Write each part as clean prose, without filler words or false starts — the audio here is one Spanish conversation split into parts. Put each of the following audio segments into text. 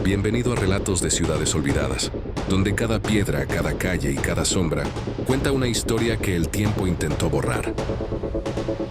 Bienvenido a Relatos de Ciudades Olvidadas, donde cada piedra, cada calle y cada sombra cuenta una historia que el tiempo intentó borrar.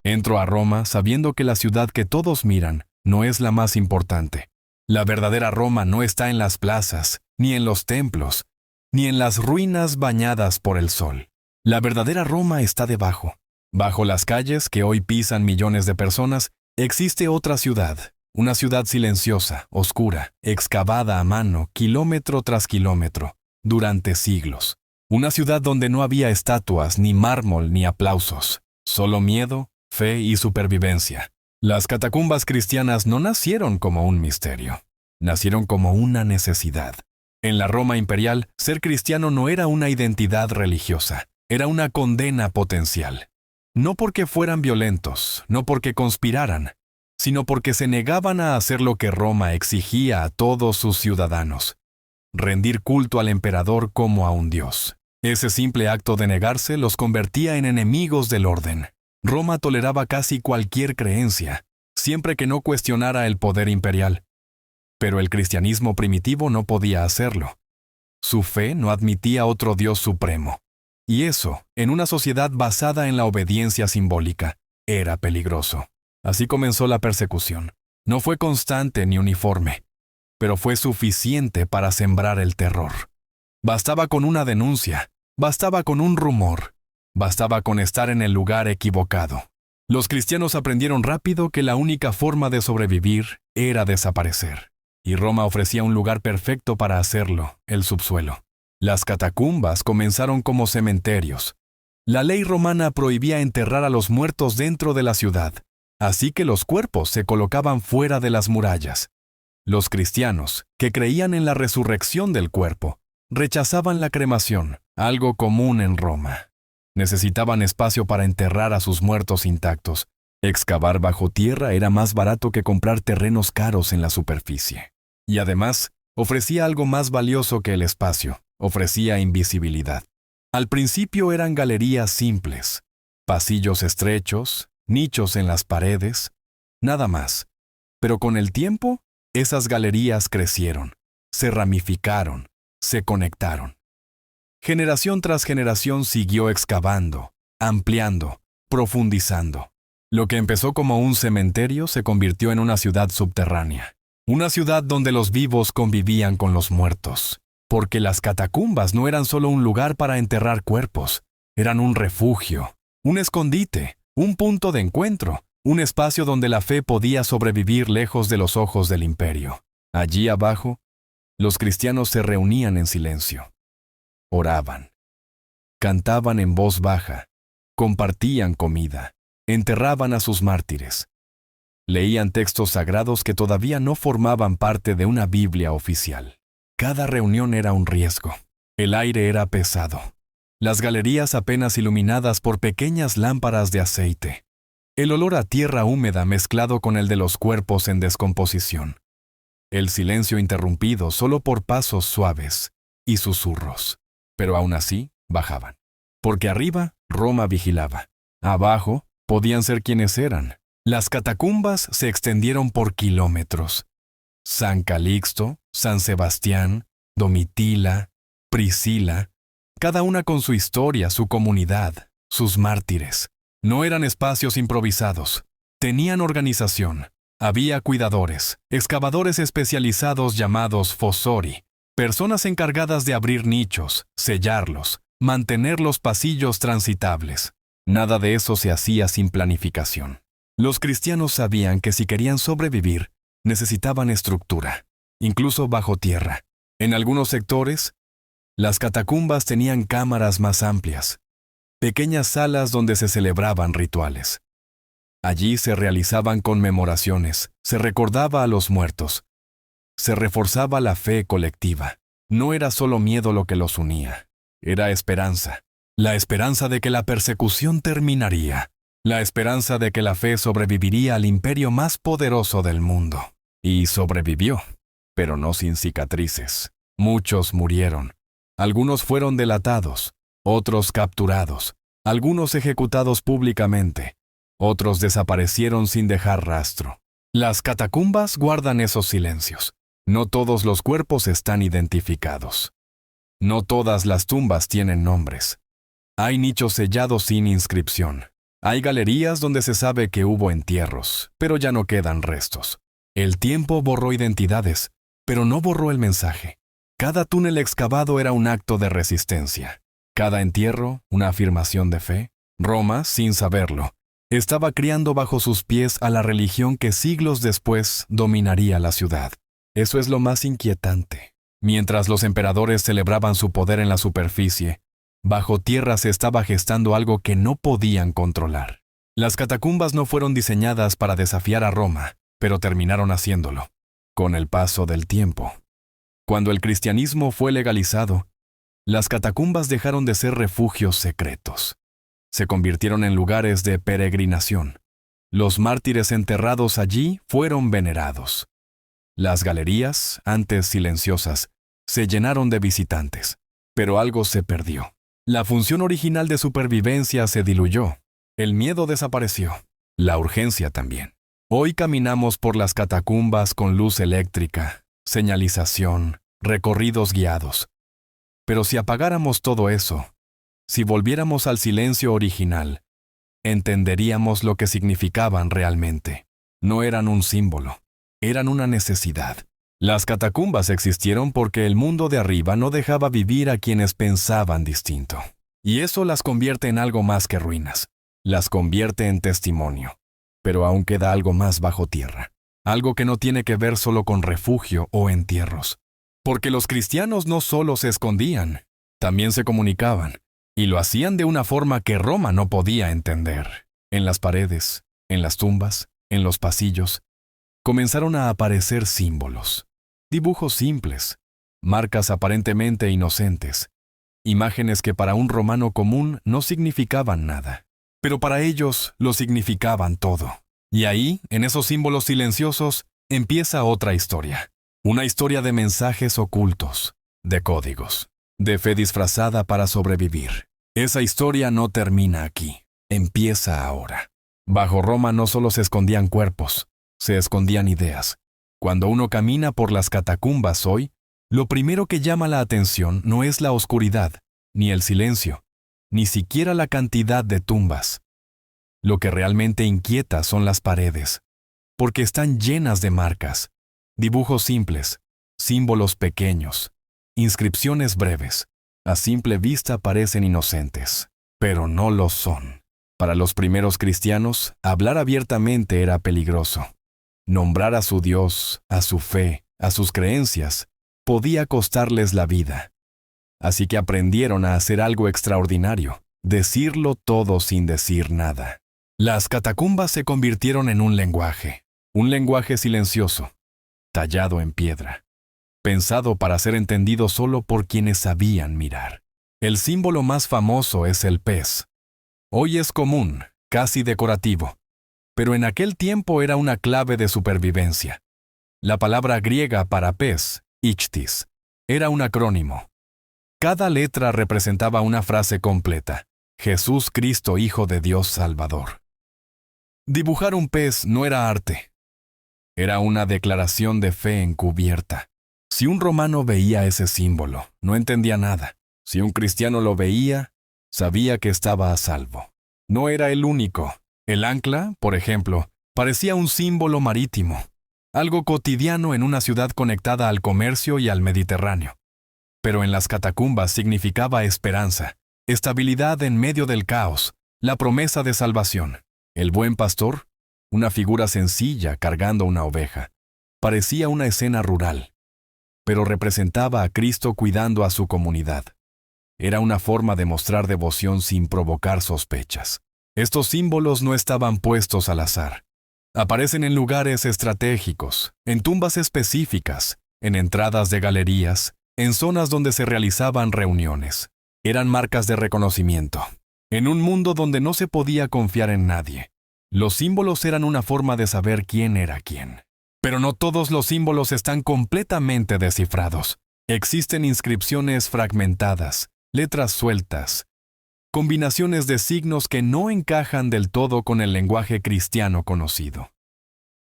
Entro a Roma sabiendo que la ciudad que todos miran no es la más importante. La verdadera Roma no está en las plazas, ni en los templos, ni en las ruinas bañadas por el sol. La verdadera Roma está debajo. Bajo las calles que hoy pisan millones de personas, existe otra ciudad. Una ciudad silenciosa, oscura, excavada a mano, kilómetro tras kilómetro, durante siglos. Una ciudad donde no había estatuas, ni mármol, ni aplausos. Solo miedo, fe y supervivencia. Las catacumbas cristianas no nacieron como un misterio. Nacieron como una necesidad. En la Roma imperial, ser cristiano no era una identidad religiosa. Era una condena potencial. No porque fueran violentos, no porque conspiraran, sino porque se negaban a hacer lo que Roma exigía a todos sus ciudadanos: rendir culto al emperador como a un dios. Ese simple acto de negarse los convertía en enemigos del orden. Roma toleraba casi cualquier creencia, siempre que no cuestionara el poder imperial. Pero el cristianismo primitivo no podía hacerlo. Su fe no admitía otro Dios supremo. Y eso, en una sociedad basada en la obediencia simbólica, era peligroso. Así comenzó la persecución. No fue constante ni uniforme, pero fue suficiente para sembrar el terror. Bastaba con una denuncia, bastaba con un rumor, bastaba con estar en el lugar equivocado. Los cristianos aprendieron rápido que la única forma de sobrevivir era desaparecer. Y Roma ofrecía un lugar perfecto para hacerlo: el subsuelo. Las catacumbas comenzaron como cementerios. La ley romana prohibía enterrar a los muertos dentro de la ciudad, así que los cuerpos se colocaban fuera de las murallas. Los cristianos, que creían en la resurrección del cuerpo, rechazaban la cremación, algo común en Roma. Necesitaban espacio para enterrar a sus muertos intactos. Excavar bajo tierra era más barato que comprar terrenos caros en la superficie. Y además, ofrecía algo más valioso que el espacio: ofrecía invisibilidad. Al principio eran galerías simples, pasillos estrechos, nichos en las paredes, nada más. Pero con el tiempo, esas galerías crecieron, se ramificaron, se conectaron. Generación tras generación siguió excavando, ampliando, profundizando. Lo que empezó como un cementerio se convirtió en una ciudad subterránea. Una ciudad donde los vivos convivían con los muertos. Porque las catacumbas no eran solo un lugar para enterrar cuerpos, eran un refugio, un escondite, un punto de encuentro, un espacio donde la fe podía sobrevivir lejos de los ojos del imperio. Allí abajo, los cristianos se reunían en silencio. Oraban. Cantaban en voz baja. Compartían comida. Enterraban a sus mártires. Leían textos sagrados que todavía no formaban parte de una Biblia oficial. Cada reunión era un riesgo. El aire era pesado. Las galerías apenas iluminadas por pequeñas lámparas de aceite. El olor a tierra húmeda mezclado con el de los cuerpos en descomposición. El silencio interrumpido solo por pasos suaves y susurros. Pero aún así, bajaban. Porque arriba, Roma vigilaba. Abajo, podían ser quienes eran. Las catacumbas se extendieron por kilómetros. San Calixto, San Sebastián, Domitila, Priscila, cada una con su historia, su comunidad, sus mártires. No eran espacios improvisados. Tenían organización. Había cuidadores, excavadores especializados llamados fossori, personas encargadas de abrir nichos, sellarlos, mantener los pasillos transitables. Nada de eso se hacía sin planificación. Los cristianos sabían que si querían sobrevivir, necesitaban estructura, incluso bajo tierra. En algunos sectores, las catacumbas tenían cámaras más amplias, pequeñas salas donde se celebraban rituales. Allí se realizaban conmemoraciones, se recordaba a los muertos, se reforzaba la fe colectiva. No era solo miedo lo que los unía, era esperanza. La esperanza de que la persecución terminaría. La esperanza de que la fe sobreviviría al imperio más poderoso del mundo. Y sobrevivió, pero no sin cicatrices. Muchos murieron. Algunos fueron delatados, otros capturados, algunos ejecutados públicamente, otros desaparecieron sin dejar rastro. Las catacumbas guardan esos silencios. No todos los cuerpos están identificados. No todas las tumbas tienen nombres. Hay nichos sellados sin inscripción. Hay galerías donde se sabe que hubo entierros, pero ya no quedan restos. El tiempo borró identidades, pero no borró el mensaje. Cada túnel excavado era un acto de resistencia. Cada entierro, una afirmación de fe. Roma, sin saberlo, estaba criando bajo sus pies a la religión que siglos después dominaría la ciudad. Eso es lo más inquietante. Mientras los emperadores celebraban su poder en la superficie, bajo tierra se estaba gestando algo que no podían controlar. Las catacumbas no fueron diseñadas para desafiar a Roma, pero terminaron haciéndolo, con el paso del tiempo. Cuando el cristianismo fue legalizado, las catacumbas dejaron de ser refugios secretos. Se convirtieron en lugares de peregrinación. Los mártires enterrados allí fueron venerados. Las galerías, antes silenciosas, se llenaron de visitantes, pero algo se perdió. La función original de supervivencia se diluyó. El miedo desapareció. La urgencia también. Hoy caminamos por las catacumbas con luz eléctrica, señalización, recorridos guiados. Pero si apagáramos todo eso, si volviéramos al silencio original, entenderíamos lo que significaban realmente. No eran un símbolo, eran una necesidad. Las catacumbas existieron porque el mundo de arriba no dejaba vivir a quienes pensaban distinto. Y eso las convierte en algo más que ruinas. Las convierte en testimonio. Pero aún queda algo más bajo tierra. Algo que no tiene que ver solo con refugio o entierros. Porque los cristianos no solo se escondían, también se comunicaban. Y lo hacían de una forma que Roma no podía entender. En las paredes, en las tumbas, en los pasillos, comenzaron a aparecer símbolos. Dibujos simples, marcas aparentemente inocentes, imágenes que para un romano común no significaban nada, pero para ellos lo significaban todo. Y ahí, en esos símbolos silenciosos, empieza otra historia. Una historia de mensajes ocultos, de códigos, de fe disfrazada para sobrevivir. Esa historia no termina aquí, empieza ahora. Bajo Roma no solo se escondían cuerpos, se escondían ideas. Cuando uno camina por las catacumbas hoy, lo primero que llama la atención no es la oscuridad, ni el silencio, ni siquiera la cantidad de tumbas. Lo que realmente inquieta son las paredes, porque están llenas de marcas, dibujos simples, símbolos pequeños, inscripciones breves. A simple vista parecen inocentes, pero no lo son. Para los primeros cristianos, hablar abiertamente era peligroso. Nombrar a su Dios, a su fe, a sus creencias, podía costarles la vida. Así que aprendieron a hacer algo extraordinario, decirlo todo sin decir nada. Las catacumbas se convirtieron en un lenguaje silencioso, tallado en piedra, pensado para ser entendido solo por quienes sabían mirar. El símbolo más famoso es el pez. Hoy es común, casi decorativo. Pero en aquel tiempo era una clave de supervivencia. La palabra griega para pez, ichthys, era un acrónimo. Cada letra representaba una frase completa: Jesús Cristo, Hijo de Dios Salvador. Dibujar un pez no era arte. Era una declaración de fe encubierta. Si un romano veía ese símbolo, no entendía nada. Si un cristiano lo veía, sabía que estaba a salvo. No era el único. El ancla, por ejemplo, parecía un símbolo marítimo, algo cotidiano en una ciudad conectada al comercio y al Mediterráneo. Pero en las catacumbas significaba esperanza, estabilidad en medio del caos, la promesa de salvación. El buen pastor, una figura sencilla cargando una oveja, parecía una escena rural, pero representaba a Cristo cuidando a su comunidad. Era una forma de mostrar devoción sin provocar sospechas. Estos símbolos no estaban puestos al azar. Aparecen en lugares estratégicos, en tumbas específicas, en entradas de galerías, en zonas donde se realizaban reuniones. Eran marcas de reconocimiento. En un mundo donde no se podía confiar en nadie, los símbolos eran una forma de saber quién era quién. Pero no todos los símbolos están completamente descifrados. Existen inscripciones fragmentadas, letras sueltas, combinaciones de signos que no encajan del todo con el lenguaje cristiano conocido.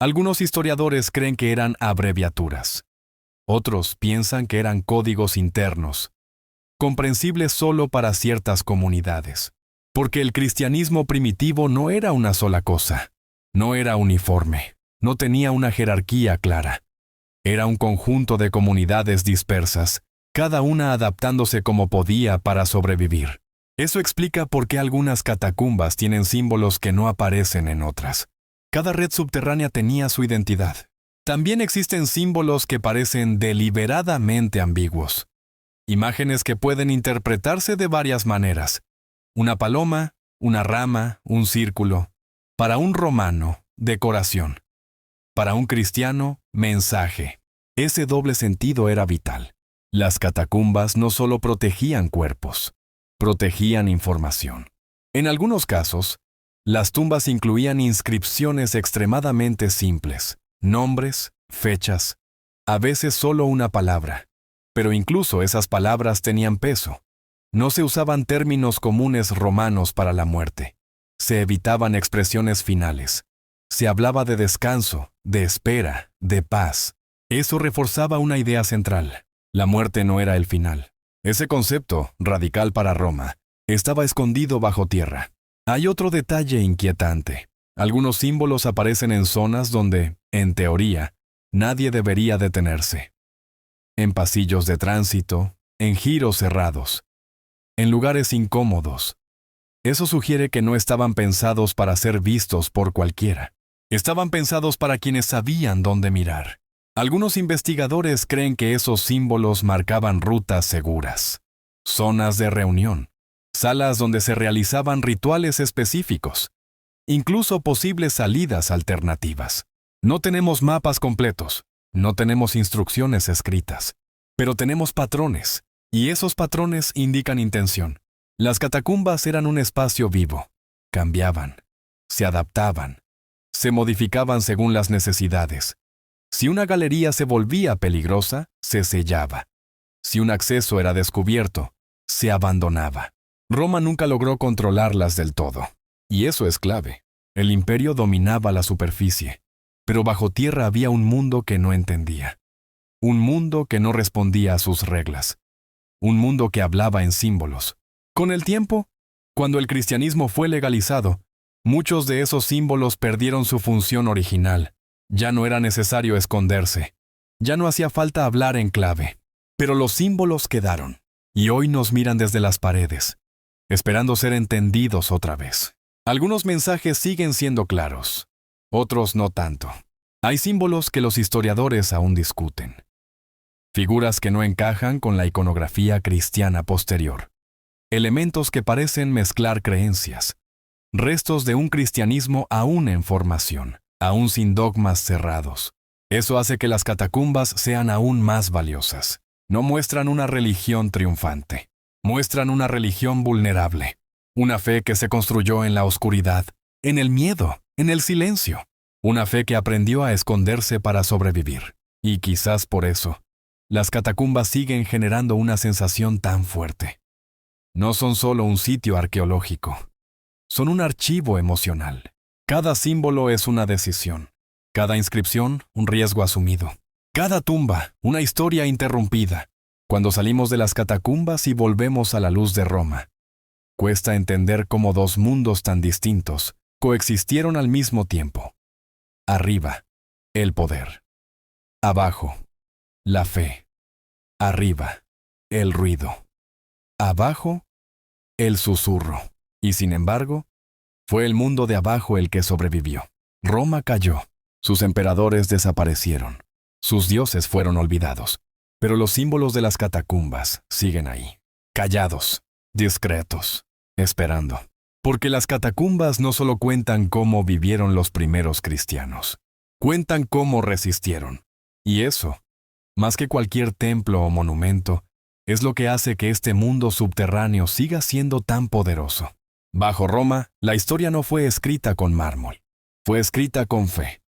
Algunos historiadores creen que eran abreviaturas, Otros piensan que eran códigos internos, comprensibles solo para ciertas comunidades, porque el cristianismo primitivo no era una sola cosa, no era uniforme, no tenía una jerarquía clara. Era un conjunto de comunidades dispersas, cada una adaptándose como podía para sobrevivir. Eso explica por qué algunas catacumbas tienen símbolos que no aparecen en otras. Cada red subterránea tenía su identidad. También existen símbolos que parecen deliberadamente ambiguos. Imágenes que pueden interpretarse de varias maneras. Una paloma, una rama, un círculo. Para un romano, decoración. Para un cristiano, mensaje. Ese doble sentido era vital. Las catacumbas no solo protegían cuerpos, protegían información. En algunos casos, las tumbas incluían inscripciones extremadamente simples, nombres, fechas, a veces solo una palabra. Pero incluso esas palabras tenían peso. No se usaban términos comunes romanos para la muerte. Se evitaban expresiones finales. Se hablaba de descanso, de espera, de paz. Eso reforzaba una idea central. La muerte no era el final. Ese concepto, radical para Roma, estaba escondido bajo tierra. Hay otro detalle inquietante. Algunos símbolos aparecen en zonas donde, en teoría, nadie debería detenerse. En pasillos de tránsito, en giros cerrados, en lugares incómodos. Eso sugiere que no estaban pensados para ser vistos por cualquiera. Estaban pensados para quienes sabían dónde mirar. Algunos investigadores creen que esos símbolos marcaban rutas seguras, zonas de reunión, salas donde se realizaban rituales específicos, incluso posibles salidas alternativas. No tenemos mapas completos, no tenemos instrucciones escritas, pero tenemos patrones, y esos patrones indican intención. Las catacumbas eran un espacio vivo, cambiaban, se adaptaban, se modificaban según las necesidades. Si una galería se volvía peligrosa, se sellaba. Si un acceso era descubierto, se abandonaba. Roma nunca logró controlarlas del todo. Y eso es clave. El imperio dominaba la superficie, pero bajo tierra había un mundo que no entendía. Un mundo que no respondía a sus reglas. Un mundo que hablaba en símbolos. Con el tiempo, cuando el cristianismo fue legalizado, muchos de esos símbolos perdieron su función original. Ya no era necesario esconderse. Ya no hacía falta hablar en clave. Pero los símbolos quedaron. Y hoy nos miran desde las paredes, esperando ser entendidos otra vez. Algunos mensajes siguen siendo claros. Otros no tanto. Hay símbolos que los historiadores aún discuten. Figuras que no encajan con la iconografía cristiana posterior. Elementos que parecen mezclar creencias. Restos de un cristianismo aún en formación. Aún sin dogmas cerrados. Eso hace que las catacumbas sean aún más valiosas. No muestran una religión triunfante. Muestran una religión vulnerable. Una fe que se construyó en la oscuridad, en el miedo, en el silencio. Una fe que aprendió a esconderse para sobrevivir. Y quizás por eso, las catacumbas siguen generando una sensación tan fuerte. No son solo un sitio arqueológico. Son un archivo emocional. Cada símbolo es una decisión. Cada inscripción, un riesgo asumido. Cada tumba, una historia interrumpida. Cuando salimos de las catacumbas y volvemos a la luz de Roma, cuesta entender cómo dos mundos tan distintos coexistieron al mismo tiempo. Arriba, el poder. Abajo, la fe. Arriba, el ruido. Abajo, el susurro. Y sin embargo, fue el mundo de abajo el que sobrevivió. Roma cayó. Sus emperadores desaparecieron. Sus dioses fueron olvidados. Pero los símbolos de las catacumbas siguen ahí. Callados, discretos, esperando. Porque las catacumbas no solo cuentan cómo vivieron los primeros cristianos. Cuentan cómo resistieron. Y eso, más que cualquier templo o monumento, es lo que hace que este mundo subterráneo siga siendo tan poderoso. Bajo Roma, la historia no fue escrita con mármol. Fue escrita con fe.